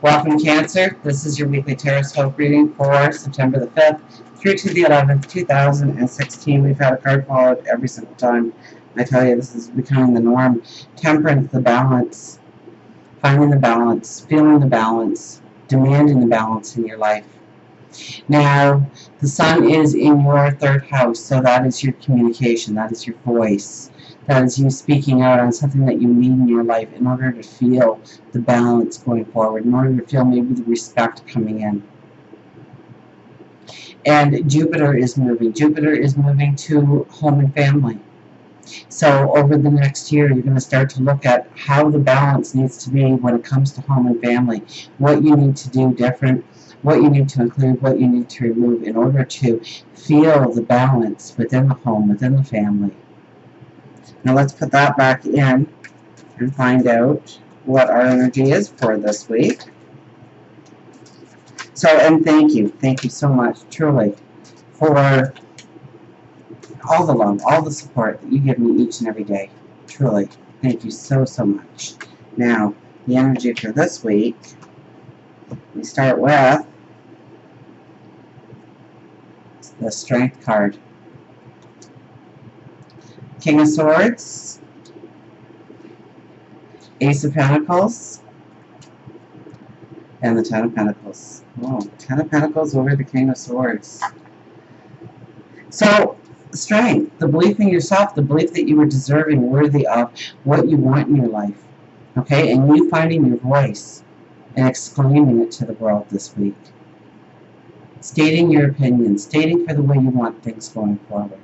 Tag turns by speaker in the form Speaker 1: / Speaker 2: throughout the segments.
Speaker 1: Welcome, Cancer. This is your weekly tarot scope reading for September the 5th through to the 11th, 2016. We've had a card fall out every single time. I tell you, this is becoming the norm. Temperance, the balance, finding the balance, feeling the balance, demanding the balance in your life. Now, the sun is in your third house, so that is your communication, that is your voice. That is you speaking out on something that you need in your life in order to feel the balance going forward, in order to feel maybe the respect coming in. And Jupiter is moving. Jupiter is moving to home and family. So over the next year, you're going to start to look at how the balance needs to be when it comes to home and family, what you need to do different, what you need to include, what you need to remove in order to feel the balance within the home, within the family. Now let's put that back in and find out what our energy is for this week. So, and thank you so much, truly, for all the love, all the support that you give me each and every day. Truly, thank you so much. Now, the energy for this week, we start with the Strength card. King of Swords, Ace of Pentacles, and the Ten of Pentacles. Oh, Ten of Pentacles over the King of Swords. So, strength, the belief in yourself, the belief that you are deserving, worthy of what you want in your life. Okay, and you finding your voice and exclaiming it to the world this week. Stating your opinion, stating for the way you want things going forward.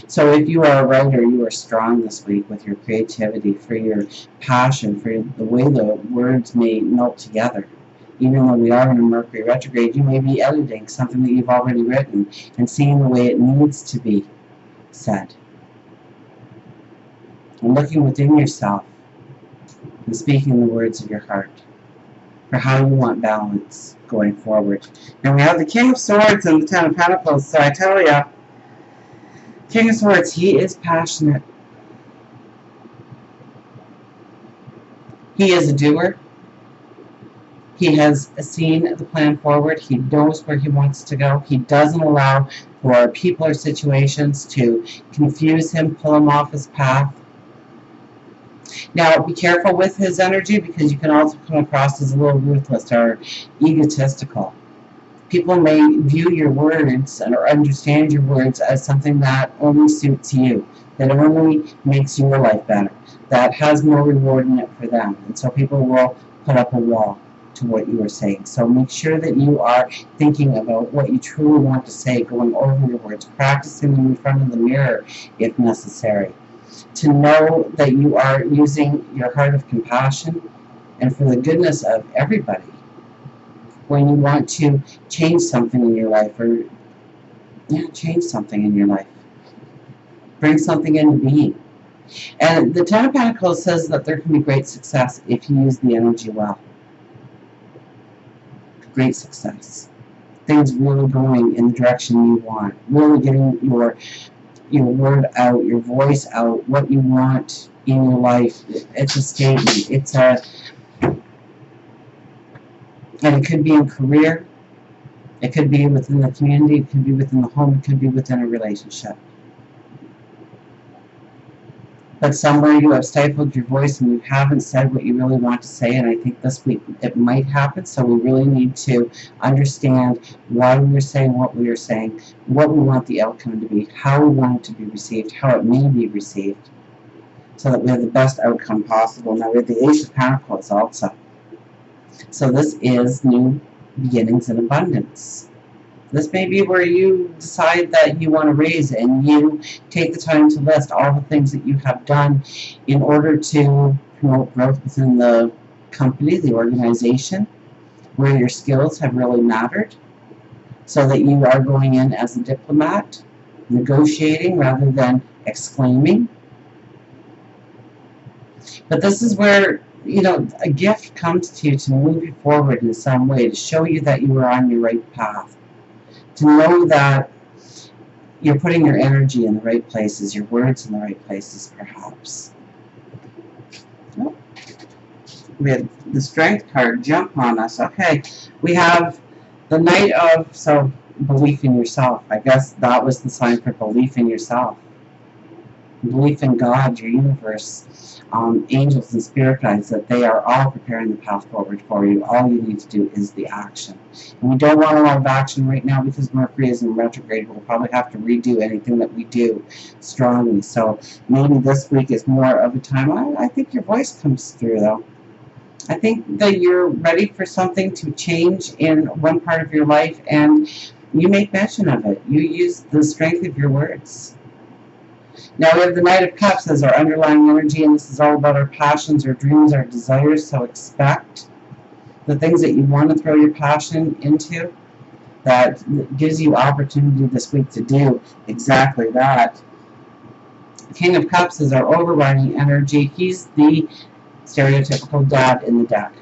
Speaker 1: So if you are a writer, you are strong this week with your creativity, for your passion, for the way the words may melt together. Even though we are in a Mercury retrograde, you may be editing something that you've already written and seeing the way it needs to be said. And looking within yourself and speaking the words of your heart for how you want balance going forward. And we have the King of Swords and the Ten of Pentacles, so I tell you, King of Swords, he is passionate. He is a doer. He has seen the plan forward. He knows where he wants to go. He doesn't allow for people or situations to confuse him, pull him off his path. Now, be careful with his energy, because you can also come across as a little ruthless or egotistical. People may view your words or understand your words as something that only suits you, that only makes your life better, that has more reward in it for them. And so people will put up a wall to what you are saying. So make sure that you are thinking about what you truly want to say, going over your words, practicing them in front of the mirror if necessary. To know that you are using your heart of compassion and for the goodness of everybody. When you want to change something in your life, or change something in your life, bring something into being. And the Ten of Pentacles says that there can be great success if you use the energy well. Great success. Things really going in the direction you want. Really getting your word out, your voice out, what you want in your life. It's a statement. It's a... And it could be in career, it could be within the community, it could be within the home, it could be within a relationship. But somewhere you have stifled your voice and you haven't said what you really want to say, and I think this week it might happen, so we really need to understand why we are saying what we are saying, what we want the outcome to be, how we want it to be received, how it may be received, so that we have the best outcome possible. Now we have the Ace of Pentacles also. So this is new beginnings and abundance. This may be where you decide that you want to raise, and you take the time to list all the things that you have done in order to promote growth within the company, the organization, where your skills have really mattered, so that you are going in as a diplomat, negotiating rather than exclaiming. But this is where a gift comes to you to move you forward in some way, to show you that you are on your right path, to know that you're putting your energy in the right places, your words in the right places, perhaps. Oh. We had the Strength card jump on us. Okay, we have the Knight of, so belief in yourself. I guess that was the sign for belief in yourself. Belief in God, your universe, angels and spirit guides, that they are all preparing the path forward for you. All you need to do is the action. And we don't want a lot of action right now because Mercury is in retrograde. We'll probably have to redo anything that we do strongly. So maybe this week is more of a time. I think your voice comes through, though. I think that you're ready for something to change in one part of your life, and you make mention of it. You use the strength of your words. Now we have the Knight of Cups as our underlying energy, and this is all about our passions, our dreams, our desires. So expect the things that you want to throw your passion into. That gives you opportunity this week to do exactly that. The King of Cups is our overriding energy. He's the stereotypical dad in the deck.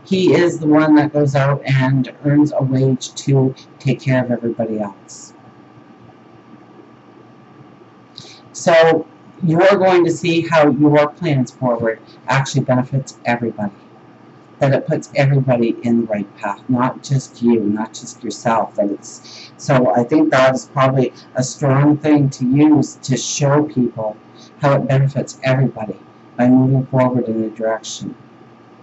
Speaker 1: He is the one that goes out and earns a wage to take care of everybody else. So you're going to see how your plans forward actually benefits everybody. That it puts everybody in the right path, not just you, not just yourself. So I think that is probably a strong thing to use to show people how it benefits everybody by moving forward in a direction,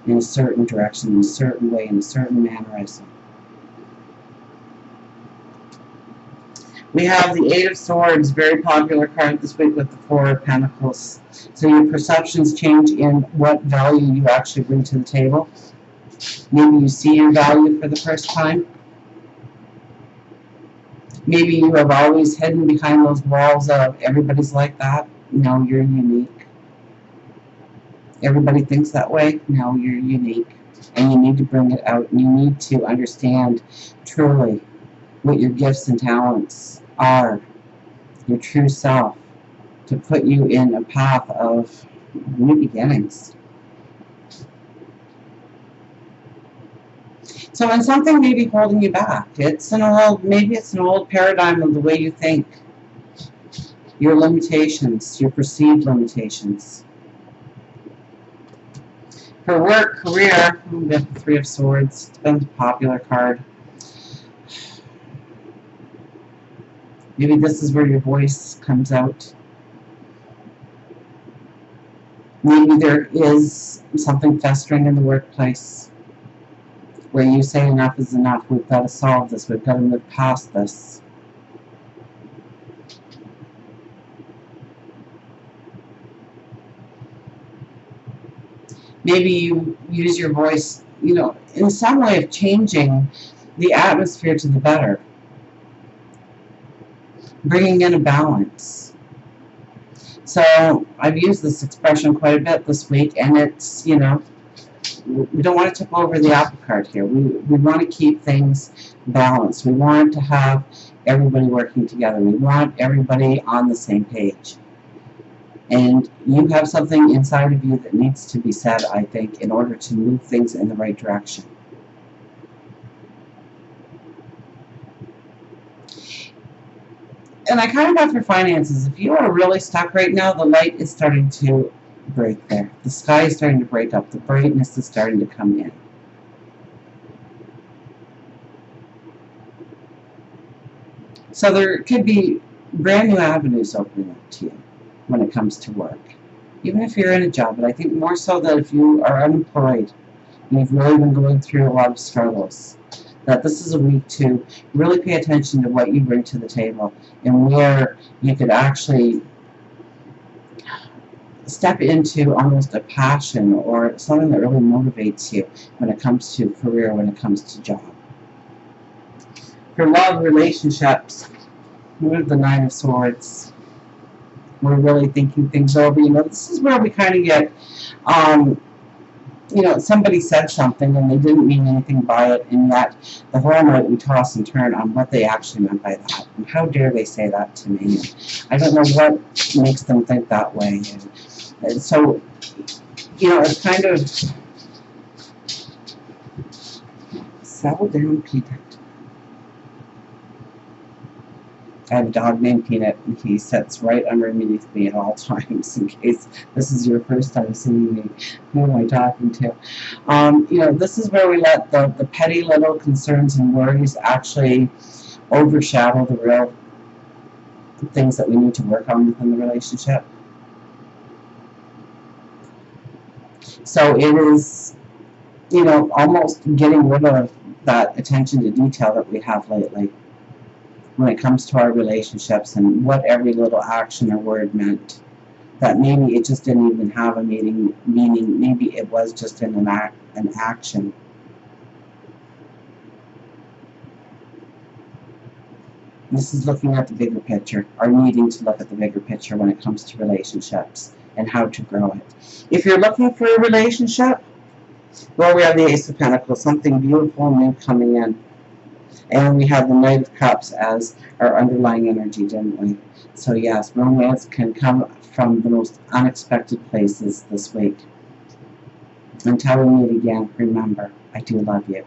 Speaker 1: in a certain direction, in a certain way, in a certain mannerism. We have the Eight of Swords, very popular card this week with the Four of Pentacles. So your perceptions change in what value you actually bring to the table. Maybe you see your value for the first time. Maybe you have always hidden behind those walls of everybody's like that. No, you're unique. Everybody thinks that way. No, you're unique. And you need to bring it out. You need to understand truly what your gifts and talents are, your true self, to put you in a path of new beginnings. So when something may be holding you back, maybe it's an old paradigm of the way you think, your limitations, your perceived limitations. For work, career, we have the Three of Swords. It's been a popular card. Maybe this is where your voice comes out. Maybe there is something festering in the workplace where you say enough is enough. We've got to solve this. We've got to move past this. Maybe you use your voice, in some way of changing the atmosphere to the better. Bringing in a balance. So I've used this expression quite a bit this week, and it's, we don't want to tip over the apple cart here. We want to keep things balanced. We want to have everybody working together. We want everybody on the same page. And you have something inside of you that needs to be said, I think, in order to move things in the right direction. And I kind of got for finances. If you are really stuck right now, the light is starting to break there. The sky is starting to break up. The brightness is starting to come in. So there could be brand new avenues opening up to you when it comes to work. Even if you're in a job, but I think more so that if you are unemployed and you've really been going through a lot of struggles, that this is a week to really pay attention to what you bring to the table and where you could actually step into almost a passion or something that really motivates you when it comes to career, when it comes to job. For love, relationships, we have the Nine of Swords. We're really thinking things over. This is where we kind of get, somebody said something and they didn't mean anything by it, and yet the whole night we toss and turn on what they actually meant by that. And how dare they say that to me? And I don't know what makes them think that way. And so, it's kind of settle down, Peter. I have a dog named Peanut, and he sits right underneath me at all times in case this is your first time seeing me. Who am I talking to? This is where we let the petty little concerns and worries actually overshadow the real things that we need to work on within the relationship. So it is, almost getting rid of that attention to detail that we have lately when it comes to our relationships and what every little action or word meant. That maybe it just didn't even have a meaning. Maybe it was just an action. This is looking at the bigger picture, or needing to look at the bigger picture when it comes to relationships and how to grow it. If you're looking for a relationship, well, we have the Ace of Pentacles, something beautiful and new coming in. And we have the Knight of Cups as our underlying energy, didn't we? So yes, romance can come from the most unexpected places this week. Until we meet again, remember, I do love you.